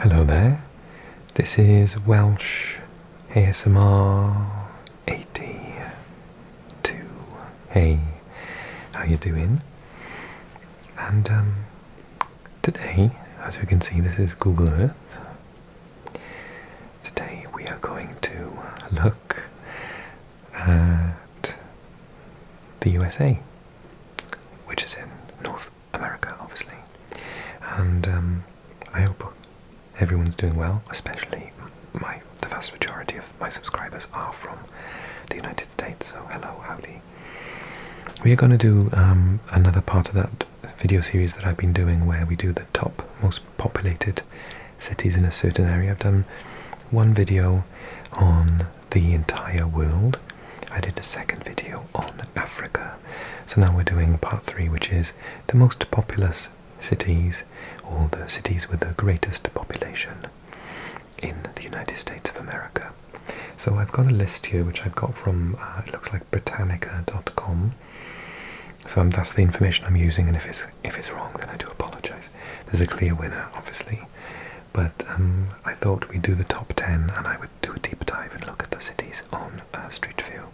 Hello there, this is Welsh ASMR 82. Hey, how you doing? And today, as we can see, this is Google Earth. Today we are going to look at the USA, which is in North America, obviously. And I hope everyone's doing well, especially the vast majority of my subscribers are from the United States, so hello, howdy. We are going to do another part of that video series that I've been doing where we do the top most populated cities in a certain area. I've done one video on the entire world. I did a second video on Africa. So now we're doing part 3, which is the most populous cities, or the cities with the greatest population in the United States of America. So I've got a list here which I've got from, it looks like Britannica.com. So that's the information I'm using, and if it's wrong then I do apologise. There's a clear winner, obviously. But I thought we'd do the top 10 and I would do a deep dive and look at the cities on Street View.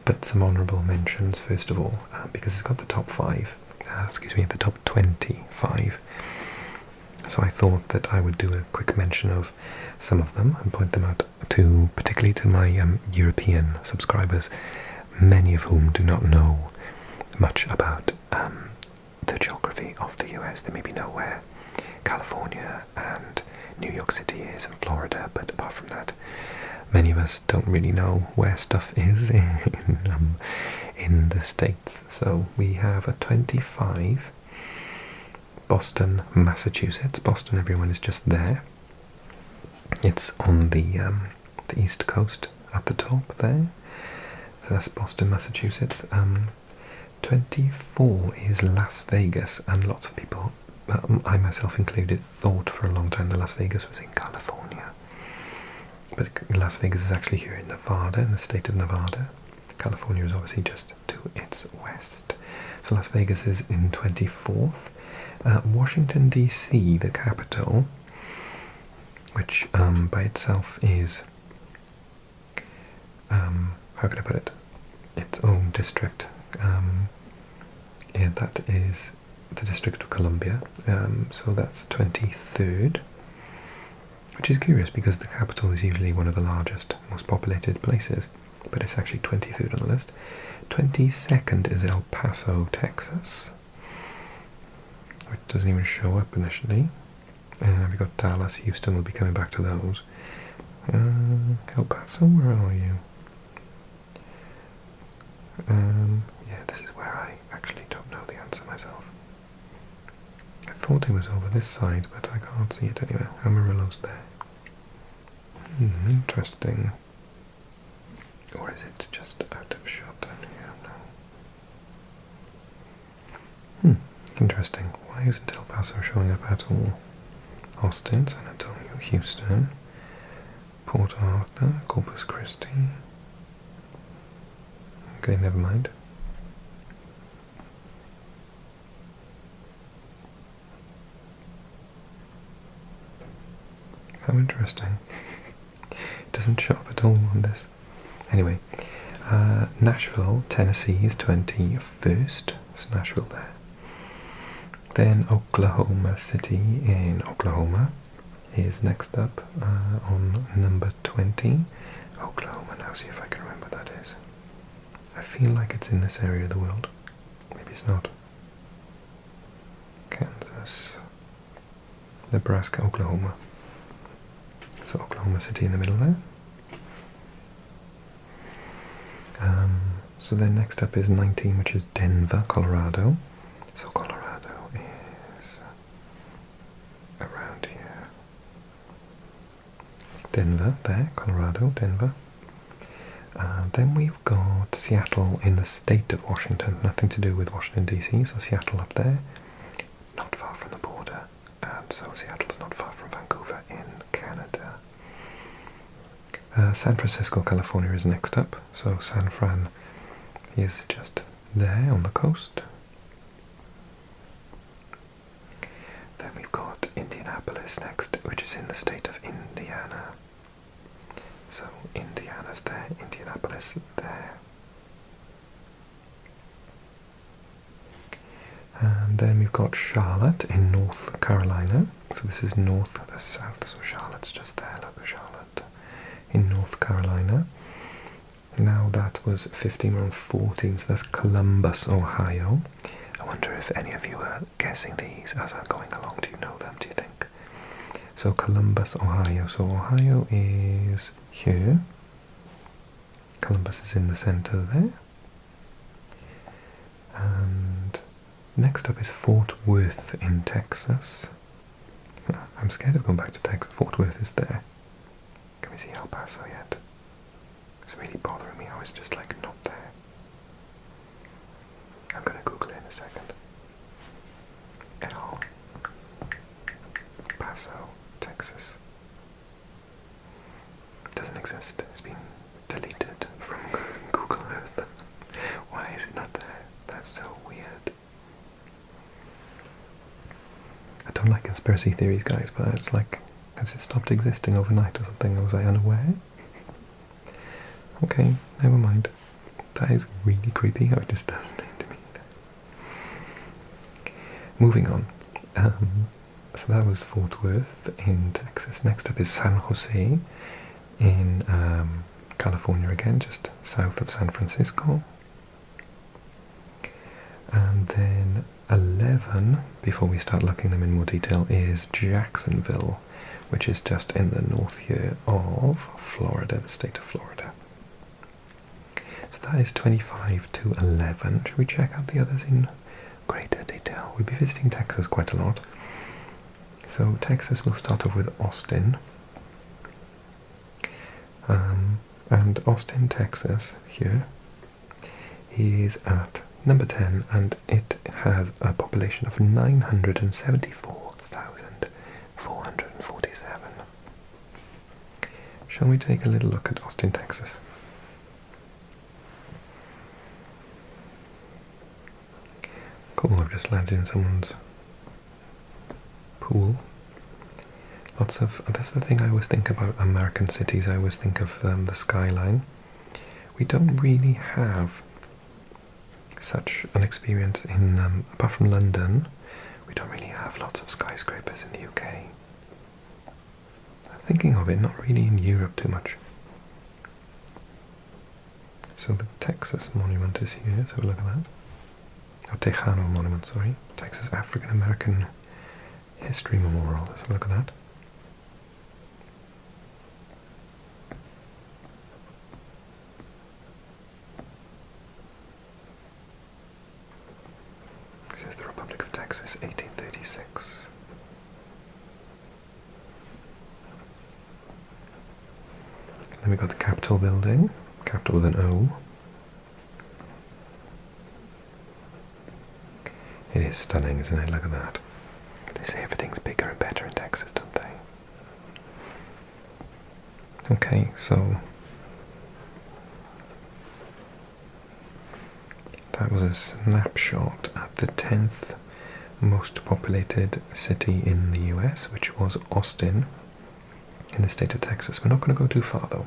But some honourable mentions first of all, because it's got the top 5. The top 25. So I thought that I would do a quick mention of some of them and point them out to, particularly to my European subscribers, many of whom do not know much about the geography of the US. They maybe know where California and New York City is and Florida, but apart from that, many of us don't really know where stuff is in the States. So we have a 25, Boston, Massachusetts. Boston, everyone, is just there. It's on the East Coast at the top there. So that's Boston, Massachusetts. 24 is Las Vegas, and lots of people, I myself included, thought for a long time that Las Vegas was in California. But Las Vegas is actually here in Nevada, in the state of Nevada. California is obviously just to its west. So Las Vegas is in 24th. Washington DC, the capital, which by itself is, how can I put it, its own district. That is the District of Columbia. So that's 23rd. Which is curious because the capital is usually one of the largest, most populated places, but it's actually 23rd on the list. 22nd is El Paso, Texas, which doesn't even show up initially. We've got Dallas, Houston, we'll be coming back to those. El Paso, where are you? Yeah, this is where I actually don't know the answer myself. I thought it was over this side, but I can't see it anywhere. Amarillo's there. Interesting. Or is it just out of shot down here? No. Interesting. Why isn't El Paso showing up at all? Austin, San Antonio, Houston, Port Arthur, Corpus Christi. Okay, never mind. How interesting. It doesn't show up at all on this. Anyway, Nashville, Tennessee is 21st. It's Nashville there. Then Oklahoma City in Oklahoma is next up on number 20. Oklahoma, now see if I can remember what that is. I feel like it's in this area of the world. Maybe it's not. Kansas, Nebraska, Oklahoma. So Oklahoma City in the middle there. So then next up is 19, which is Denver, Colorado. So Colorado is around here. Denver there, Colorado, Denver. Then we've got Seattle in the state of Washington. Nothing to do with Washington DC, so Seattle up there. Not far from the border. And so Seattle's not far from Vancouver in Canada. San Francisco, California is next up. So San Fran is just there on the coast. Then we've got Indianapolis next, is in the state of Indiana. So Indiana's there, Indianapolis there. And then we've got Charlotte in North Carolina. So this is north, the south, so Charlotte's just there. Look at Charlotte in North Carolina. Now that was 15, around 14, so that's Columbus, Ohio. I wonder if any of you are guessing these as I'm going along. Do you know them, do you think? So Columbus, Ohio. So Ohio is here. Columbus is in the center there. And next up is Fort Worth in Texas. I'm scared of going back to Texas. Fort Worth is there. Can we see El Paso yet? It's really bothering me. I was just like not there. I'm going to Google it in a second. El Paso, Texas. It doesn't exist. It's been deleted from Google Earth. Why is it not there? That's so weird. I don't like conspiracy theories, guys, but it's like, has it stopped existing overnight or something? Was I unaware? Okay, never mind. That is really creepy how it just doesn't seem to be there. Moving on. So that was Fort Worth in Texas. Next up is San Jose in California again, just south of San Francisco. And then 11, before we start looking them in more detail, is Jacksonville, which is just in the north here of Florida, the state of Florida. So that is 25 to 11. Should we check out the others in greater detail? We'll be visiting Texas quite a lot. So Texas, we'll start off with Austin. And Austin, Texas, here, is at number 10, and it has a population of 974,447. Shall we take a little look at Austin, Texas? Cool, I've just landed in someone's pool. Lots of, that's the thing I always think about American cities. I always think of the skyline. We don't really have such an experience in, apart from London, we don't really have lots of skyscrapers in the UK. Thinking of it, not really in Europe too much. So the Texas Monument is here, so look at that. Oh, Tejano Monument, sorry. Texas African American History Memorial, so look at that. This is the Republic of Texas, 1836. Then we got the Capitol building, Capitol with an O. It is stunning, isn't it? Look at that. They say everything's bigger and better in Texas, don't they? Okay, so that was a snapshot at the 10th most populated city in the US, which was Austin, in the state of Texas. We're not going to go too far though,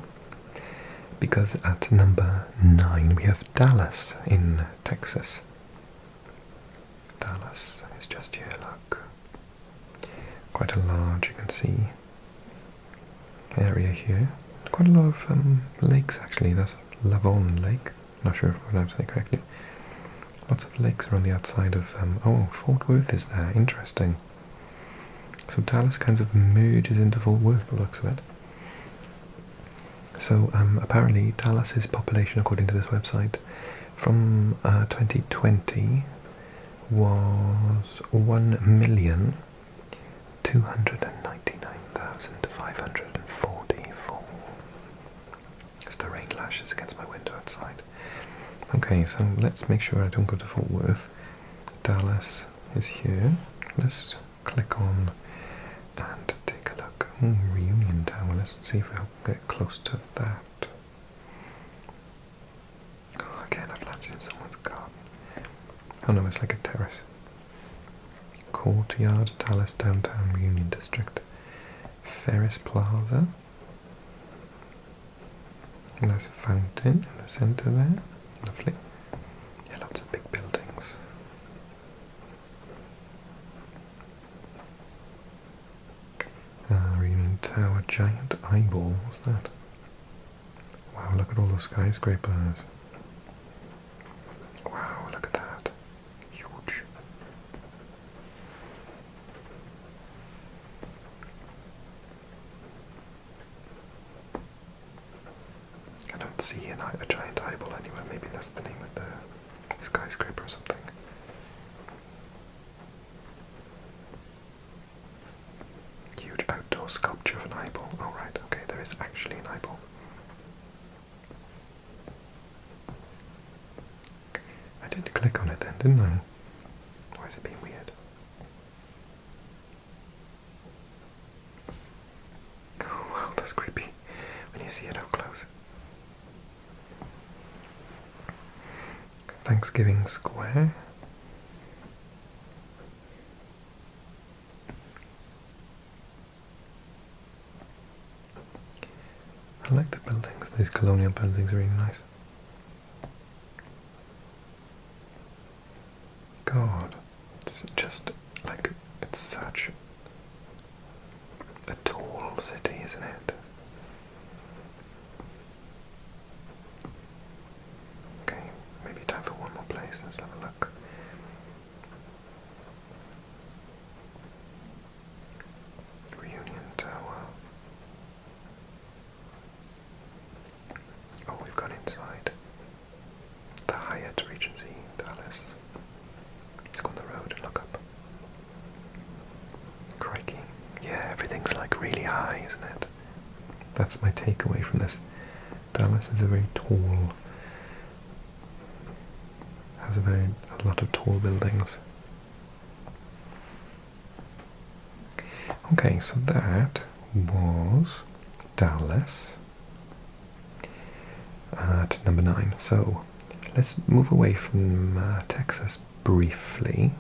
because at number 9 we have Dallas in Texas. Dallas is just here, look. Quite a large, you can see, area here. Quite a lot of lakes actually. That's Lavon Lake. Not sure if I pronounced it correctly. Lots of lakes are on the outside of, oh, Fort Worth is there, interesting. So Dallas kind of merges into Fort Worth, by the looks of it. So apparently Dallas's population, according to this website, from 2020 was 1,299,544. As the rain lashes against my window outside. Okay, so let's make sure I don't go to Fort Worth. Dallas is here. Let's click on and take a look. Oh, Reunion Tower. Let's see if we'll get close to that. Oh, again, I've landed in someone's garden. Oh no, it's like a terrace. Courtyard, Dallas Downtown Reunion District. Ferris Plaza. And there's a fountain in the centre there. Lovely. Yeah, lots of big buildings. Reunion Tower, giant eyeball. What's that? Wow, look at all those skyscrapers. Wow, look at that. Huge. I don't see a giant eyeball anywhere. Maybe that's the name of the skyscraper or something. Huge outdoor sculpture of an eyeball. Oh right, okay, there is actually an eyeball. I did click on it then, didn't I? Why is it being weird? Oh wow, that's creepy when you see it up close. Thanksgiving Square. I like the buildings. These colonial buildings are really nice. God, it's just like, it's such a tall city, isn't it? Okay, maybe time for one more place. Let's have a look. Reunion Tower. Oh, we've gone inside. The Hyatt Regency, Dallas. Let's go on the road and look up. Crikey. Yeah, everything's like really high, isn't it? That's my takeaway from this. Dallas is a very tall, has a lot of tall buildings. Okay, so that was Dallas at number 9. So let's move away from Texas briefly,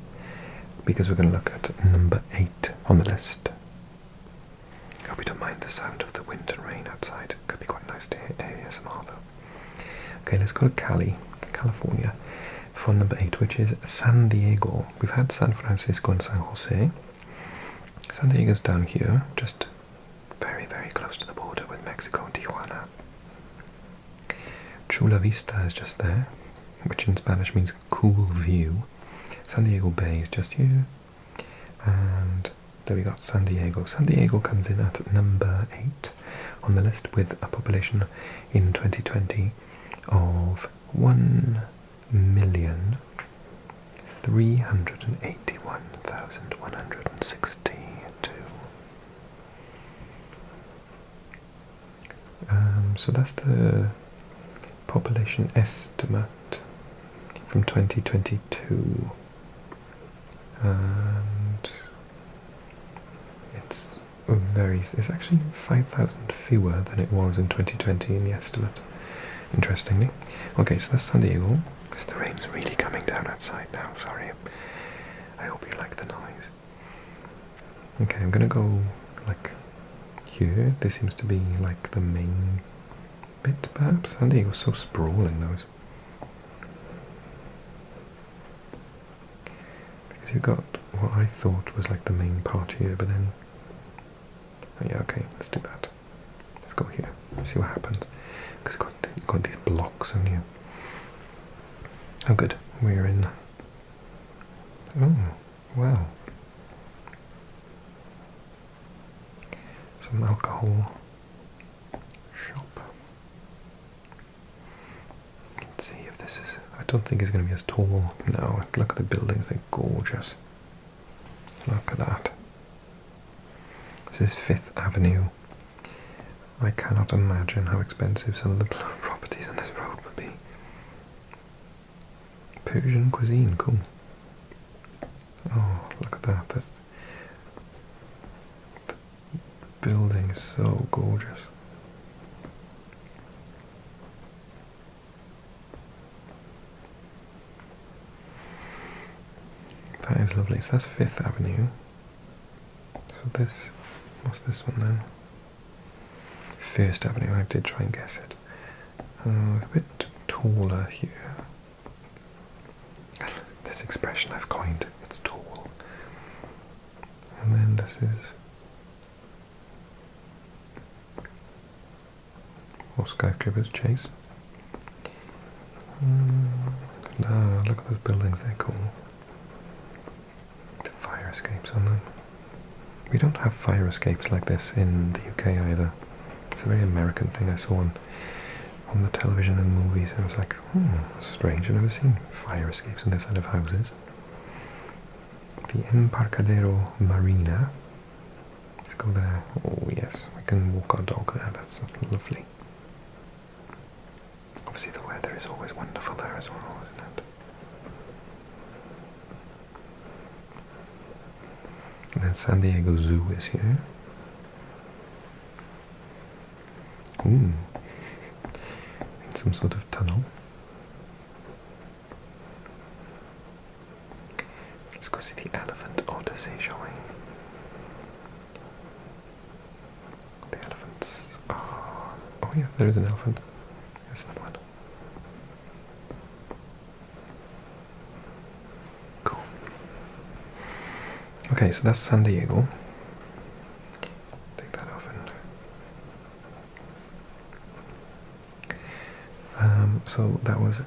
because we're going to look at number 8 on the list. I hope you don't mind the sound of the wind and rain outside. It could be quite nice to hear ASMR though. Okay, let's go to California for number 8, which is San Diego. We've had San Francisco and San Jose. San Diego's down here, just very, very close to the border with Mexico and Tijuana. Chula Vista is just there, which in Spanish means cool view. San Diego Bay is just here. And there we got San Diego. San Diego comes in at number 8 on the list with a population in 2020 of 1,381,162. So that's the population estimate from 2022. And it's actually 5,000 fewer than it was in 2020 in the estimate, interestingly. Okay, so that's San Diego. The rain's really coming down outside now, sorry. I hope you like the noise. Okay, I'm gonna go like here. This seems to be like the main bit, perhaps. San Diego's so sprawling though. Because you've got what I thought was like the main part here, but then... Oh yeah, okay, let's do that. Let's go here, see what happens. Because you've got these blocks on you. Oh good, we're in... Oh, wow. Some alcohol shop. Let's see if this is... I don't think it's going to be as tall. No, look at the buildings, they're gorgeous. Look at that. This is 5th Avenue. I cannot imagine how expensive some of the properties on this road would be. Persian cuisine, cool. Oh, look at that. The building is so gorgeous. That is lovely. So that's 5th Avenue. So this What's this one then? First Avenue, I did try and guess it. It's a bit taller here. This expression I've coined, it's tall. And then this is more skyscrapers, Chase. Look at those buildings, they're cool. The fire escapes on them. We don't have fire escapes like this in the UK either. It's a very American thing I saw on the television and movies. I was like, strange, I've never seen fire escapes on this side of houses. The Embarcadero Marina. Let's go there. Oh yes, we can walk our dog there, that's lovely. Obviously the weather is always wonderful there as well, isn't it? And then San Diego Zoo is here. Ooh. In some sort of tunnel. Let's go see the Elephant Odyssey, shall we? The elephants. Oh yeah, there is an elephant. There's another one. Cool. Okay, so that's San Diego. Take that off and... so that was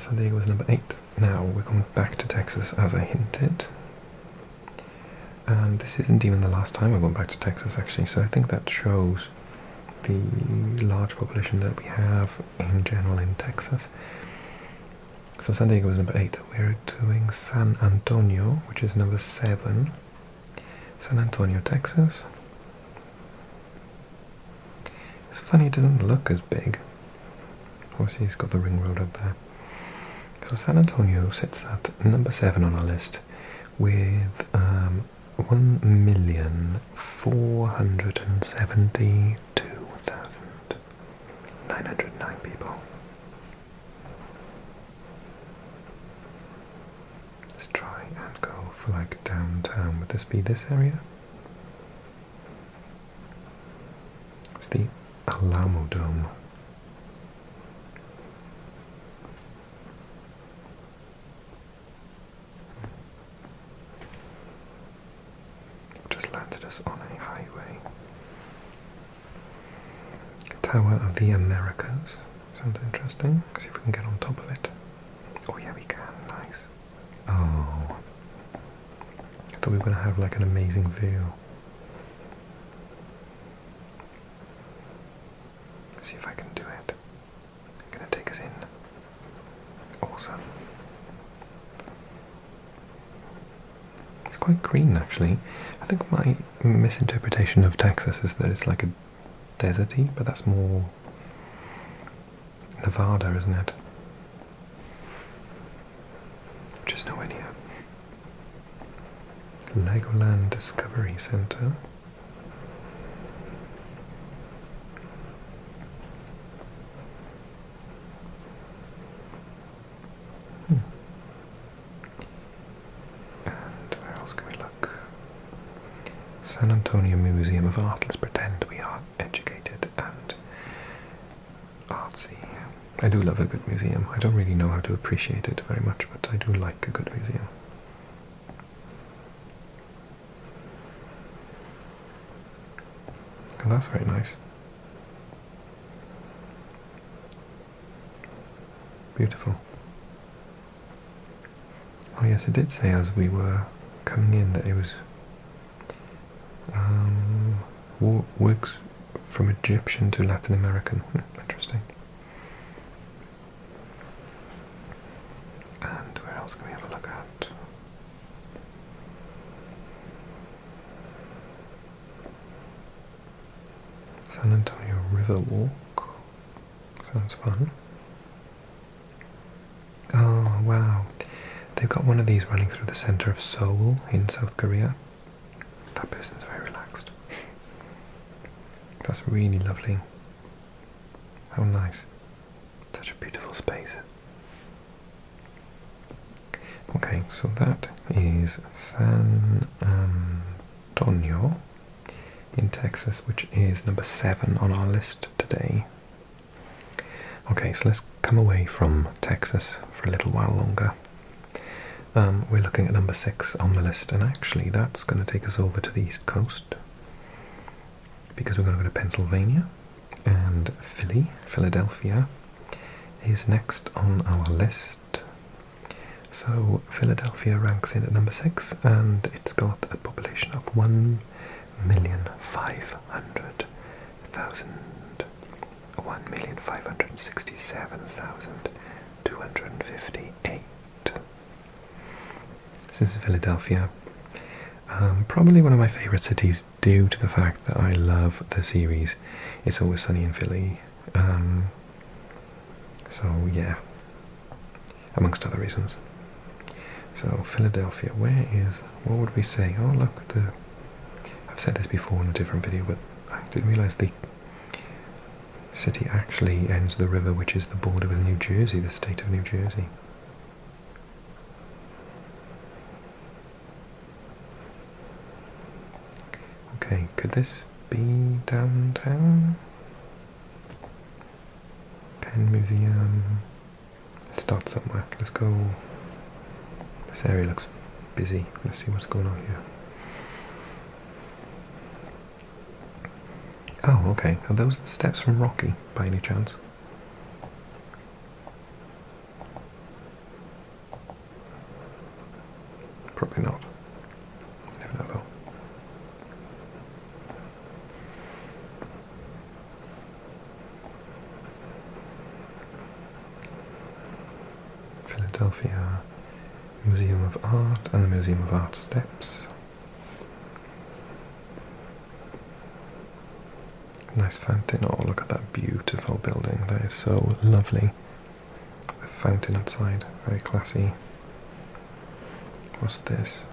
San Diego was number 8. Now we're going back to Texas as I hinted. And this isn't even the last time we're going back to Texas actually, so I think that shows the large population that we have in general in Texas. So San Diego is number 8. We're doing San Antonio, which is number 7. San Antonio, Texas. It's funny, it doesn't look as big. Obviously it's got the ring road up there. So San Antonio sits at number 7 on our list with 1,472,909 people. Let's try and go for like downtown. Would this be this area? It's the Alamo Dome. Landed us on a highway. Tower of the Americas. Sounds interesting. See if we can get on top of it. Oh yeah, we can. Nice. Oh. I thought we were going to have like an amazing view. Let's see if I can do it. I'm going to take us in. Awesome. It's quite green actually. I think my misinterpretation of Texas is that it's like a deserty, but that's more Nevada, isn't it? Which is nowhere near. Legoland Discovery Center. San Antonio Museum of Art. Let's pretend we are educated and artsy. I do love a good museum. I don't really know how to appreciate it very much, but I do like a good museum. And that's very nice. Beautiful. Oh yes, it did say as we were coming in that it was works from Egyptian to Latin American. Interesting. And where else can we have a look at? San Antonio River Walk. Sounds fun. Oh wow. They've got one of these running through the center of Seoul in South Korea. That person's very relaxed. That's really lovely. How nice. Such a beautiful space. Okay, so that is San Antonio. in Texas, which is number 7 on our list today. Okay, so let's come away from Texas for a little while longer. We're looking at number 6 on the list, and actually that's going to take us over to the East Coast, because we're going to go to Pennsylvania, and Philadelphia, is next on our list. So Philadelphia ranks in at number 6, and it's got a population of 1,567,258. This is Philadelphia. Probably one of my favourite cities due to the fact that I love the series It's Always Sunny in Philly. So yeah, amongst other reasons. So Philadelphia, what would we say? Oh look, I've said this before in a different video, but I didn't realise the city actually ends the river, which is the border with New Jersey, the state of New Jersey. Okay, could this be downtown? Penn Museum. Let's start somewhere. Let's go. This area looks busy. Let's see what's going on here. Oh, okay. Are those the steps from Rocky, by any chance? Probably not. Never know though. Philadelphia Museum of Art and the Museum of Art steps. Nice fountain. Oh, look at that beautiful building. That is so lovely. The fountain outside, very classy. What's this?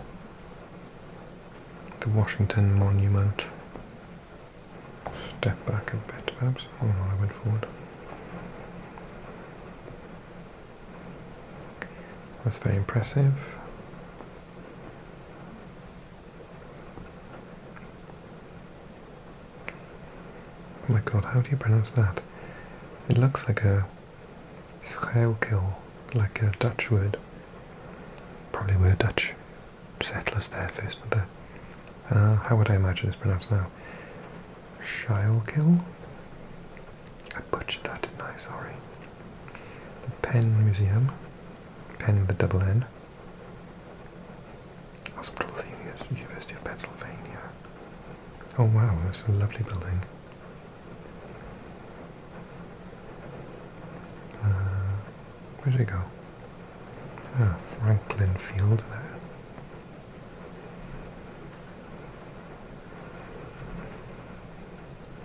The Washington Monument. Step back a bit, perhaps. Oh no, I went forward. That's very impressive. Oh my god, how do you pronounce that? It looks like a schuylkill, like a Dutch word. Probably were Dutch settlers there first, but how would I imagine it's pronounced now? Schuylkill? I butchered that, didn't I? Sorry. The Penn Museum. Penn with a double N. Hospital of the University of Pennsylvania. Oh wow, that's a lovely building. Where did it go? Ah, Franklin Field there.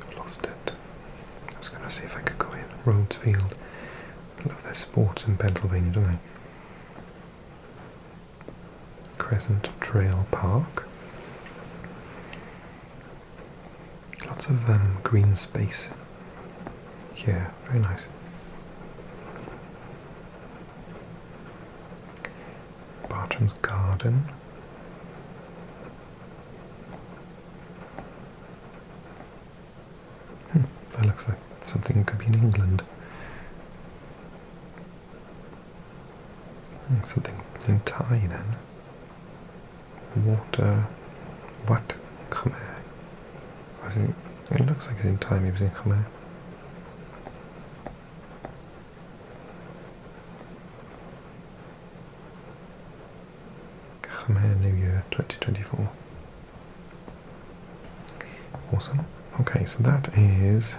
I've lost it. I was going to see if I could go in. Rhodes Field. I love their sports in Pennsylvania, don't they? Crescent Trail Park. Lots of green space here. Very nice. Bartram's Garden. That looks like something that could be in England. Something in Thai then. Water. What? Khmer. It looks like it's in Thai, maybe it's in Khmer. Khmer New Year 2024. Awesome. Okay, so that is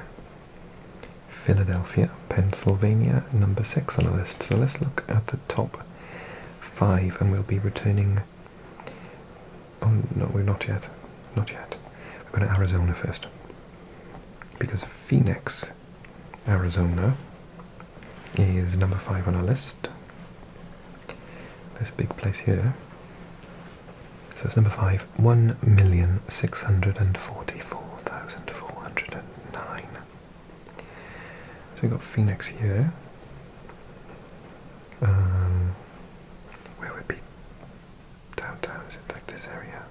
Philadelphia, Pennsylvania, number 6 on the list. So let's look at the top 5, and we'll be returning. Oh no, we're not yet. Not yet. We're going to Arizona first, because Phoenix, Arizona, is number 5 on our list. This big place here. So it's number 5, 1,644,409. So we've got Phoenix here. Where would be downtown? Is it like this area?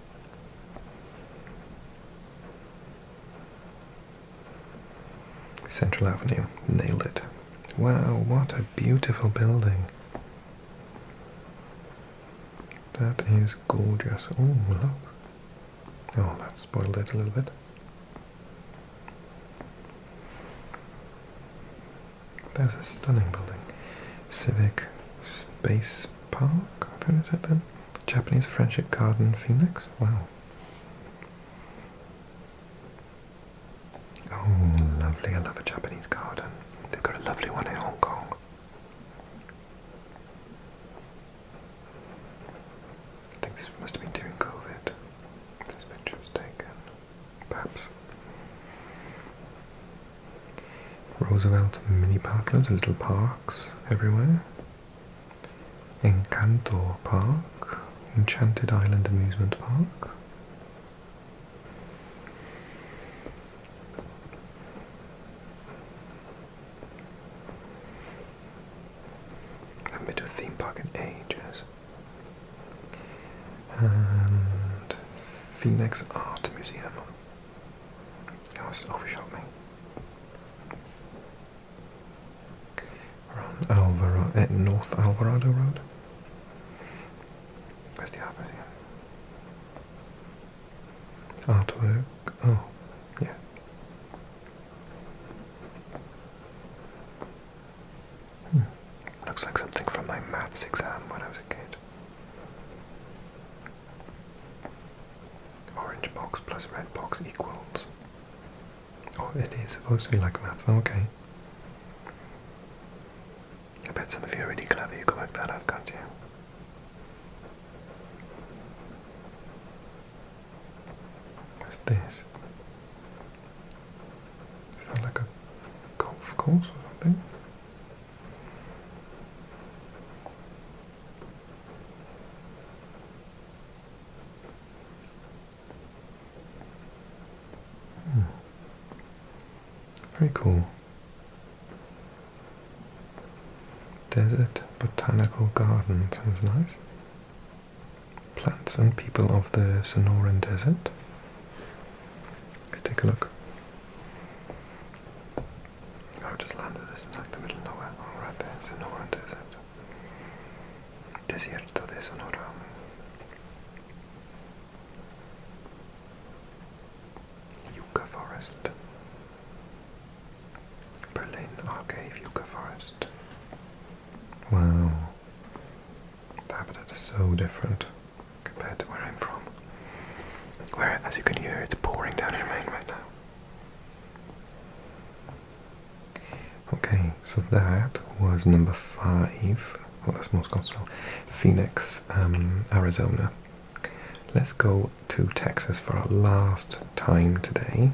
Central Avenue. Nailed it. Wow, what a beautiful building. That is gorgeous. Oh, look. Oh, that spoiled it a little bit. There's a stunning building. Civic Space Park? What is it then? Japanese Friendship Garden, Phoenix? Wow. Oh, lovely. I love a Japanese garden. They've got a lovely one in Hong Kong. I think this must have been during COVID. This picture was taken. Perhaps. Roosevelt Mini Park, loads of little parks everywhere. Encanto Park, Enchanted Island Amusement Park. I haven't been to a theme park in ages. And Phoenix Art Museum. Oh, it's overshot me. At North Alvarado Road. Where's the art museum? Artwork. Oh, yeah. Looks like something from my maths exam when I was a kid. Orange box plus red box equals. Oh, it is supposed to be like maths. Okay. I bet some of you are really clever, you can work that out, can't you? What's this? Is that like a golf course or something? Very cool. Desert Botanical Garden, sounds nice. Plants and people of the Sonoran Desert. Let's take a look. Oh, I just landed this in like the middle of nowhere. Oh, right there, Sonoran Desert. Desierto de Sonora. Yucca Forest. Berlin Archive Yucca Forest. Wow, the habitat is so different compared to where I'm from. Where, as you can hear, it's pouring down in rain right now. Okay, so that was number 5. Well, that's most continental. Phoenix, Arizona. Let's go to Texas for our last time today.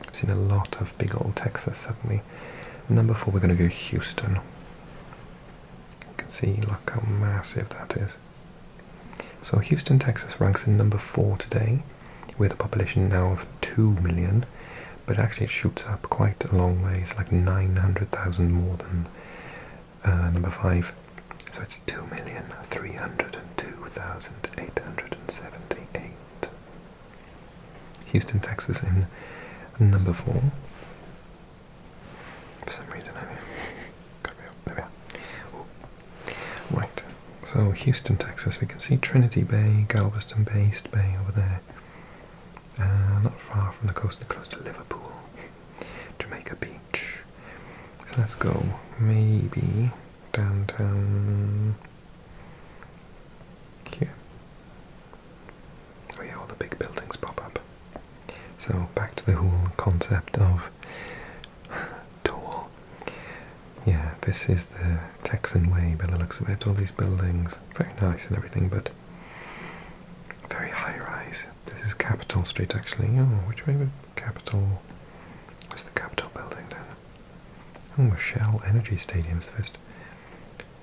I've seen a lot of big old Texas, haven't we? Number 4, we're going to go Houston. See, look how massive that is. So Houston, Texas ranks in number 4 today, with a population now of 2 million, but actually it shoots up quite a long way. It's like 900,000 more than number 5. So it's 2,302,878. Houston, Texas in number 4. For some reason, there we are. Right, so Houston, Texas, we can see Trinity Bay, Galveston Bay, East Bay over there. Not far from the coast, close to Liverpool. Jamaica Beach. So let's go maybe downtown here. Oh yeah, all the big buildings pop up. So back to the whole concept of tall. Yeah, this is the Texan way by the looks of it. All these buildings, very nice and everything, but very high rise. This is Capitol Street actually. Oh, which way would Capitol? Where's the Capitol building then? Oh, Shell Energy Stadium's the first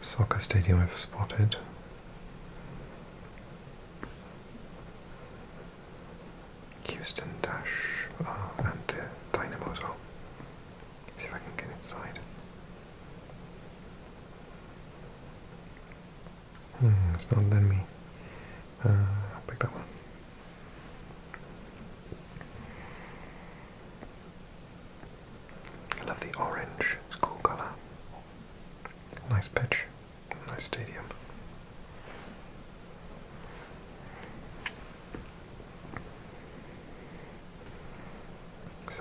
soccer stadium I've spotted. Houston Dash and Dynamo as well. See if I can get inside. It's not letting me. I'll pick that one.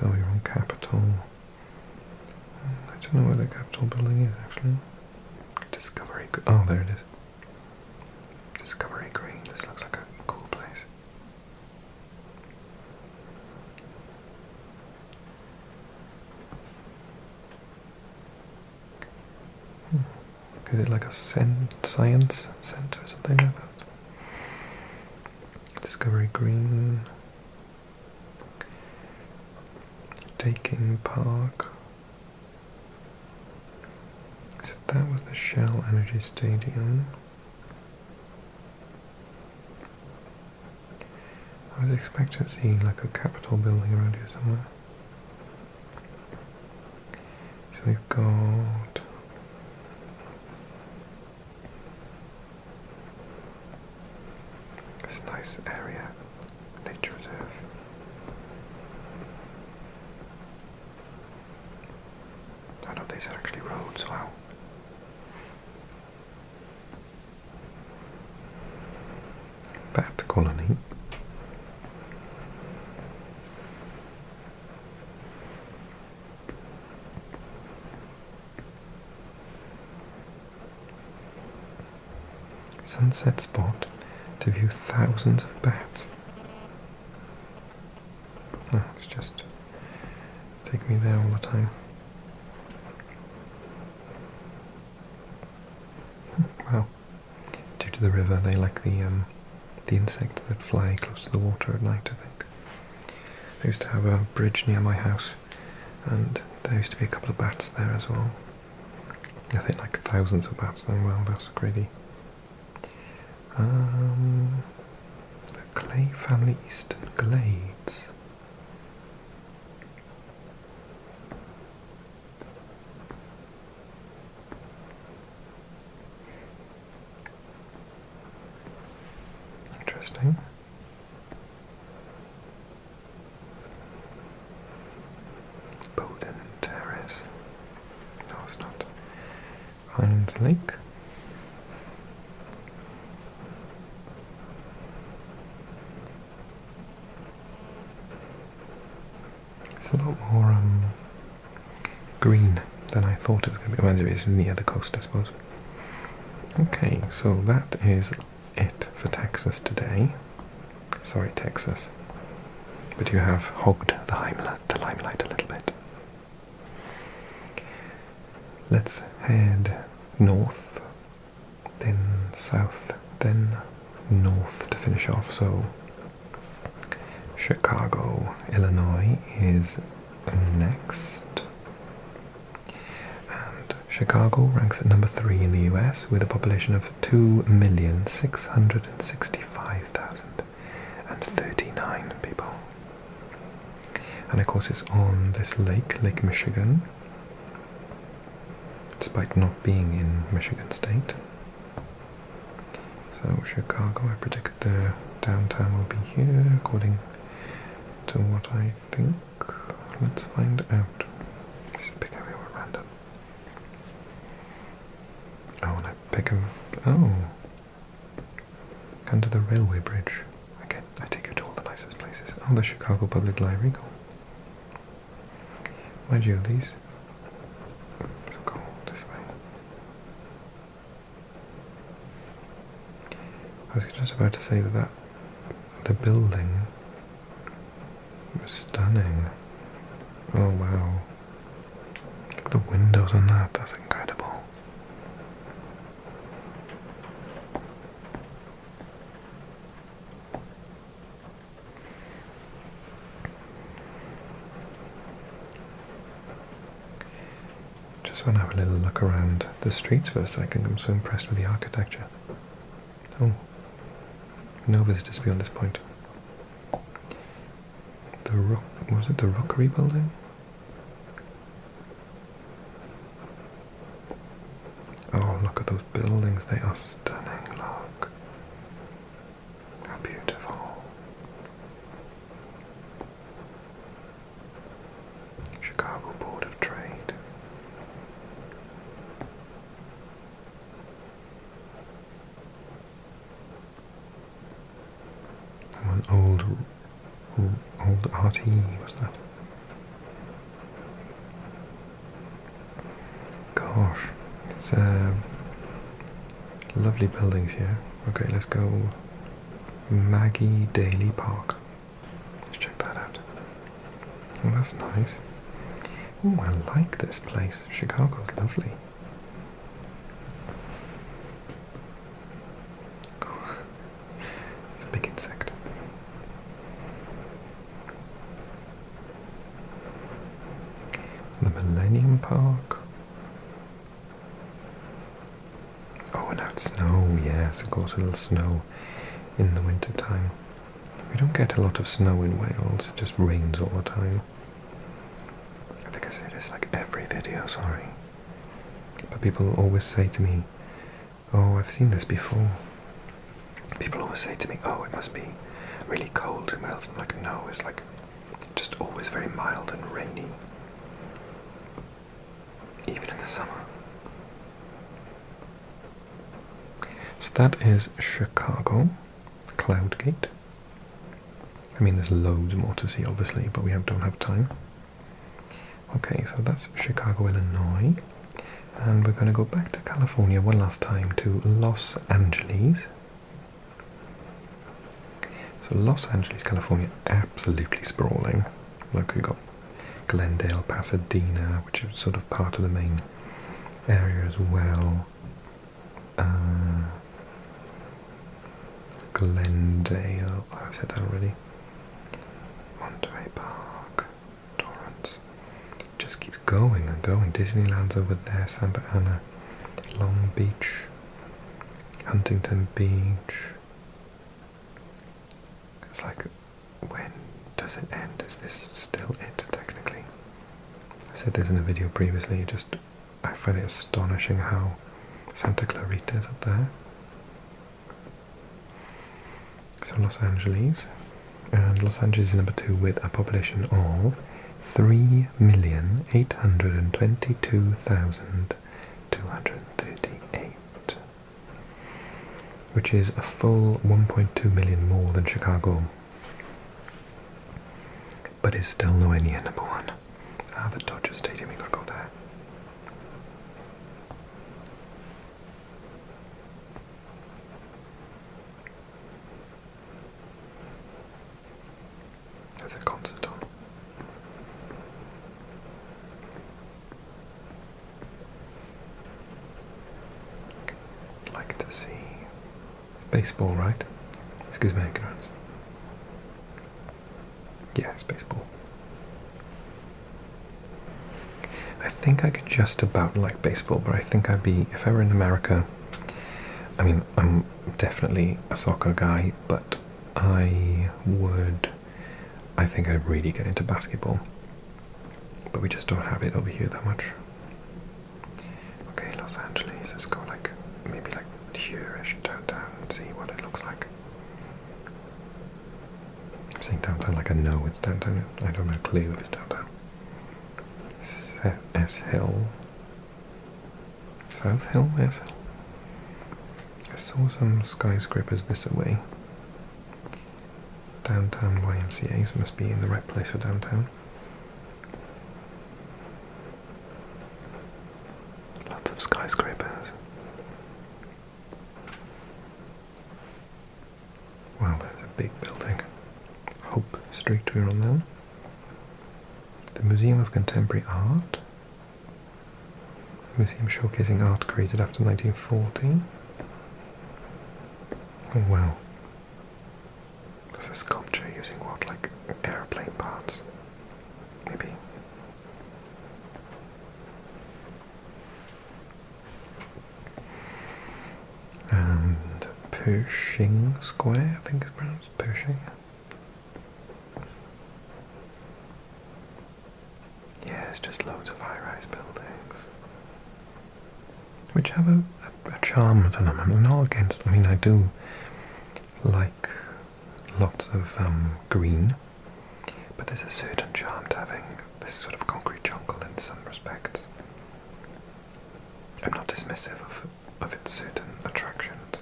So you're on Capitol. I don't know where the Capitol building is actually. Discovery. Oh, there it is. Discovery Green. This looks like a cool place. Is it like a science center or something like that? Discovery Green. Taking Park. So that was the Shell Energy Stadium. I was expecting to see like a Capitol building around here somewhere. So we've got this nice area, nature reserve. I know these are actually roads, wow. Bat colony. Sunset spot to view thousands of bats. Oh, it's just take me there all the time. Wow. Due to the river, they like the insects that fly close to the water at night, I think. I used to have a bridge near my house, and there used to be a couple of bats there as well. I think like thousands of bats there. Wow, that's crazy. The Clay Family Eastern Glades. Interesting. Bowden Terrace. No, it's not. Hines Lake. It's a lot more green than I thought it was going to be. Well, it is near the coast, I suppose. Okay, so that is it for Texas today. Sorry, Texas. But you have hogged the limelight a little bit. Let's head north, then south, then north to finish off. So Chicago, Illinois is next. And Chicago ranks at number 3 in the US with a population of 2,665,039 people. And of course it's on this Lake Michigan, despite not being in Michigan State. So Chicago, I predict the downtown will be here, according to what I think. Let's find out. This is a big area at random. Oh, and I pick a... Oh! Under the railway bridge. Again, I take you to all the nicest places. Oh, the Chicago Public Library. Cool. Mind you, these... Let's go this way. I was just about to say that the building was stunning. Oh wow. Look at the windows on that, that's incredible. Just want to have a little look around the streets for a second. I'm so impressed with the architecture. Oh, no visitors beyond this point. Was it the Rookery building? Oh, look at those buildings, they are stunning, look. How beautiful. Chicago Board of Trade. An old RT, what's that? gosh, it's lovely buildings here. Okay, let's go Maggie Daly Park. Let's check that out. Oh, that's nice. Oh, I like this place. Chicago's lovely. It's a big insect. The Millennium Park. Oh, and now it's snow. Yes, of course it'll snow in the winter time. We don't get a lot of snow in Wales. It just rains all the time. I think I say this like every video, sorry. But people always say to me, oh, I've seen this before. People always say to me, oh, it must be really cold in Wales. I'm like, no, it's like just always very mild and rainy. Even in the summer. So that is Chicago, Cloudgate. I mean, there's loads more to see, obviously, but we don't have time. Okay, so that's Chicago, Illinois. And we're going to go back to California one last time to Los Angeles. So Los Angeles, California, absolutely sprawling. Look, we've got Glendale, Pasadena, which is sort of part of the main area as well. Glendale, oh, I said that already. Monterey Park, Torrance. Just keeps going and going. Disneyland's over there, Santa Ana, Long Beach, Huntington Beach. It's like, when does it end? Is this still it, technically? I said this in a video previously, I find it astonishing how Santa Clarita is up there. So Los Angeles, and Los Angeles is number 2 with a population of 3,822,238, which is a full 1.2 million more than Chicago, but is still nowhere near number 1. Ah, the Dodger Stadium, we gotta go there. There's a concert on. I'd like to see baseball, right? Excuse my ignorance. Yeah, it's baseball. I think I could just about like baseball, but I think if I were in America, I mean, I'm definitely a soccer guy, but I think I'd really get into basketball. But we just don't have it over here that much. Okay, Los Angeles, let's go maybe here-ish downtown and see what it looks like. I'm saying downtown like I know it's downtown. I don't have a clue if it's downtown. S Hill. South Hill? S Hill. I saw some skyscrapers this away. Downtown YMCA, so it must be in the right place for downtown. Lots of skyscrapers. Wow, there's a big building. Hope Street we're on there. The Museum of Contemporary Art. Museum showcasing art created after 1940. Oh wow. There's a sculpture using what, like airplane parts? Maybe. And Pershing Square, I think it's pronounced Pershing. Yeah, it's just loads of high-rise buildings, which have a charm to them. I'm not against, I mean, I do like lots of green, but there's a certain charm to having this sort of concrete jungle in some respects. I'm not dismissive of its certain attractions.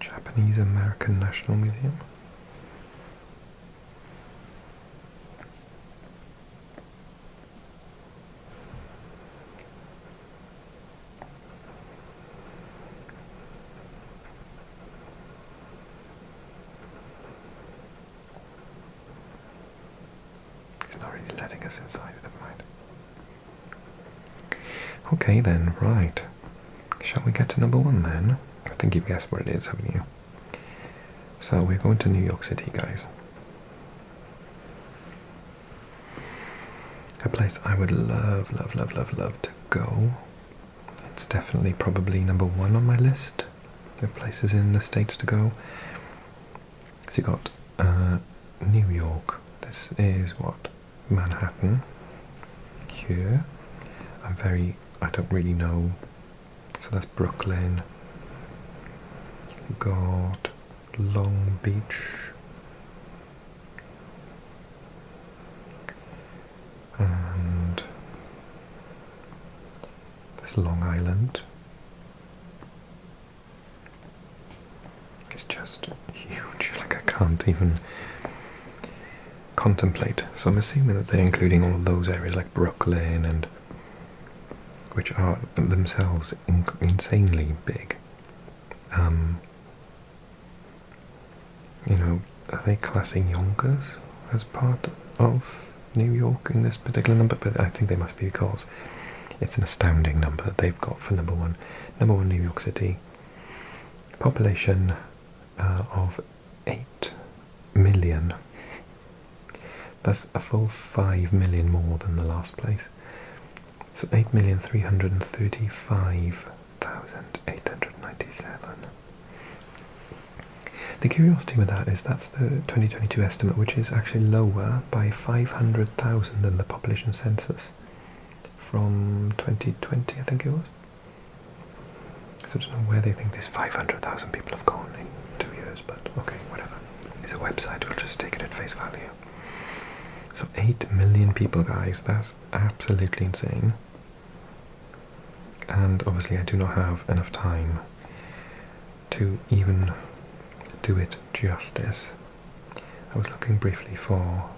Japanese American National Museum. letting us inside. Never mind. Okay then, right. Shall we get to number 1 then? I think you've guessed what it is, haven't you? So we're going to New York City, guys. A place I would love, love, love, love, love to go. It's definitely probably number 1 on my list of places in the States to go. So you got New York. This is what? Manhattan. Here. I don't really know. So that's Brooklyn. Got Long Beach. And there's Long Island. It's just huge, like I can't even contemplate. So I'm assuming that they're including all of those areas like Brooklyn, and which are themselves insanely big. You know, are they classing Yonkers as part of New York in this particular number? But I think they must be, because it's an astounding number that they've got for number 1. Number 1, New York City. Population of 8 million. That's a full 5 million more than the last place. So 8,335,897. The curiosity with that is that's the 2022 estimate, which is actually lower by 500,000 than the population census from 2020, I think it was. So I don't know where they think this 500,000 people have gone in 2 years, but okay, whatever. It's a website, we'll just take it at face value. So 8 million people, guys, that's absolutely insane. And obviously I do not have enough time to even do it justice. I was looking briefly for...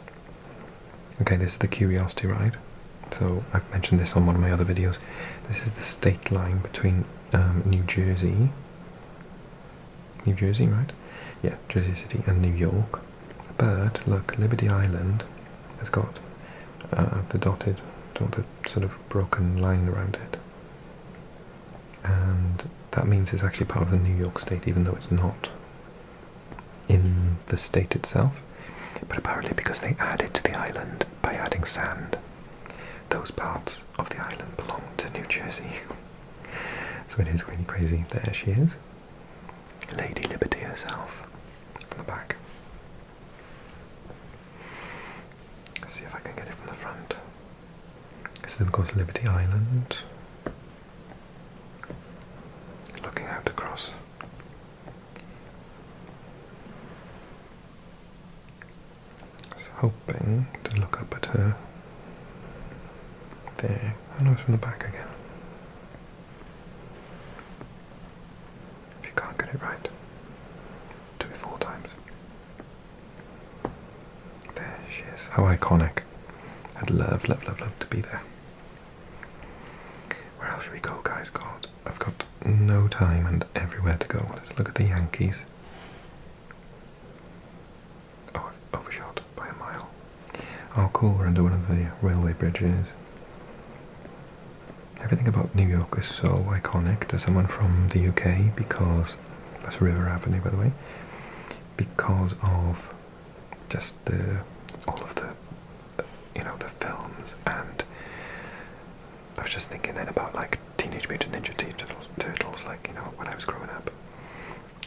Okay, this is the curiosity ride. So I've mentioned this on one of my other videos. This is the state line between New Jersey, right? Yeah, Jersey City and New York. But look, Liberty Island has got the dotted, the sort of broken line around it. And that means it's actually part of the New York state, even though it's not in the state itself. But apparently because they added to the island by adding sand, those parts of the island belong to New Jersey. So it is really crazy. There she is. Lady Liberty herself from the back. Let's see if I can get it from the front. This is of course Liberty Island. Looking out across. I was hoping to look up at her. There. Oh no, it's from the back again. If you can't get it right, do it 4 times. There she is. How iconic. I'd love, love, love, love to be there. Where else should we go, guys? God, I've got no time and everywhere to go. Let's look at the Yankees. Oh, I've overshot by a mile. Oh cool, we're under one of the railway bridges. Everything about New York is so iconic to someone from the UK, because that's River Avenue, by the way, because of just all of the the films. And I was just thinking then about like Teenage Mutant Ninja Turtles, like when I was growing up.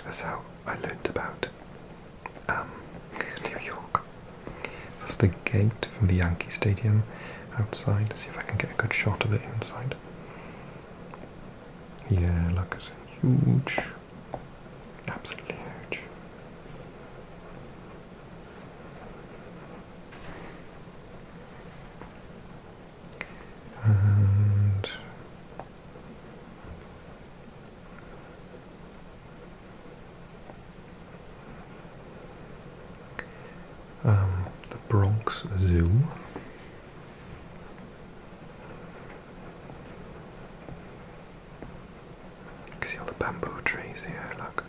That's how I learned about New York. That's the gate from the Yankee Stadium outside. Let's see if I can get a good shot of it inside. Yeah, look, it's huge. Absolutely huge. And the Bronx Zoo. See all the bamboo trees here, look.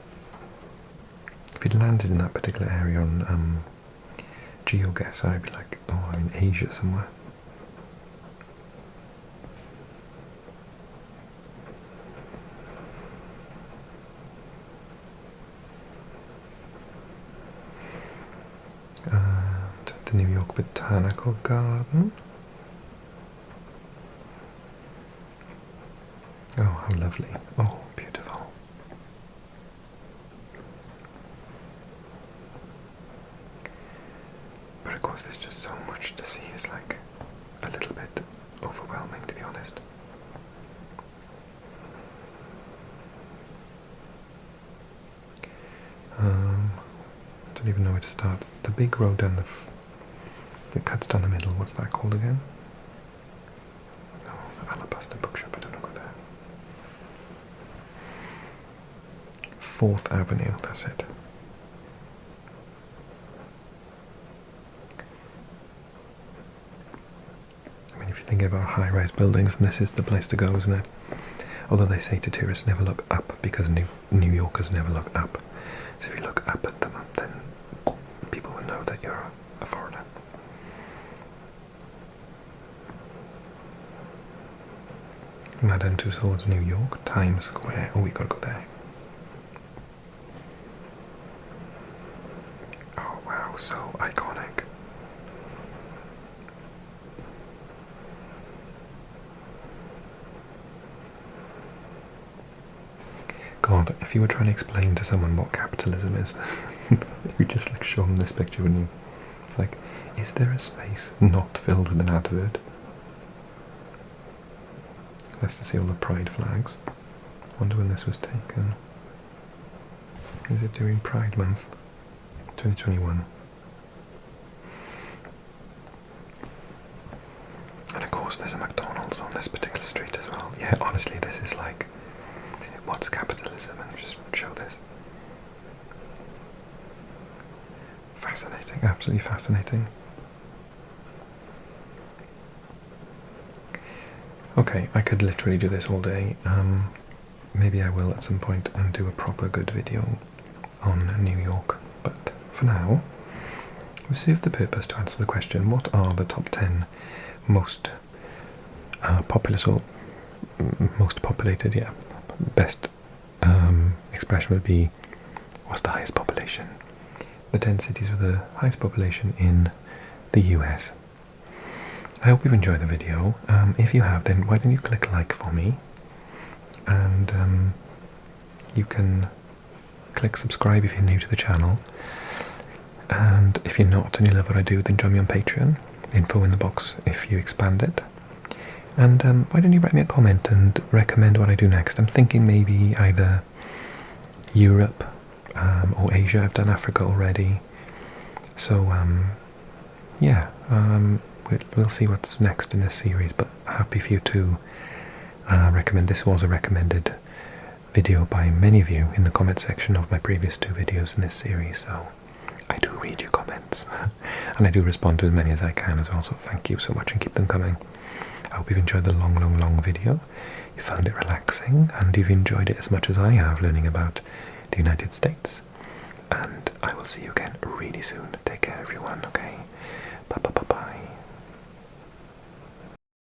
If you'd landed in that particular area on GeoGuess, I'd be like, oh, I'm in Asia somewhere. New York Botanical Garden. Oh, how lovely. Oh, beautiful. But of course there's just so much to see. It's like a little bit overwhelming, to be honest. Don't even know where to start. The big road down that cuts down the middle, what's that called again? Oh, Alabaster Bookshop, I don't know what that. 4th Avenue, that's it. I mean, if you're thinking about high-rise buildings, this is the place to go, isn't it? Although they say to tourists never look up, because New Yorkers never look up. So if you look up at them, then people will know that you're a foreigner. Now then towards New York, Times Square. Oh, we gotta go there. Oh wow, so iconic. God, if you were trying to explain to someone what capitalism is, you just like show them this picture, wouldn't you? It's like, is there a space not filled with an advert? Nice to see all the pride flags. Wonder when this was taken. Is it during Pride Month? 2021. And of course there's a McDonald's on this particular street as well. Yeah, honestly, this is like, what's capitalism? And just show this. Fascinating, absolutely fascinating. Okay, I could literally do this all day. Maybe I will at some point and do a proper good video on New York. But for now, we've served the purpose to answer the question, what are the top 10 most populous or most populated, yeah, best expression would be, what's the highest population? The 10 cities with the highest population in the US. I hope you've enjoyed the video. If you have, then why don't you click like for me, and you can click subscribe if you're new to the channel, and if you're not and you love what I do, then join me on Patreon, info in the box if you expand it. And why don't you write me a comment and recommend what I do next? I'm thinking maybe either Europe or Asia. I've done Africa already, so yeah, we'll see what's next in this series, but happy for you to recommend. This was a recommended video by many of you in the comment section of my previous 2 videos in this series, so I do read your comments and I do respond to as many as I can as well, so thank you so much and keep them coming. I hope you've enjoyed the long video, you found it relaxing, and you've enjoyed it as much as I have learning about the United States. And I will see you again really soon. Take care everyone, okay?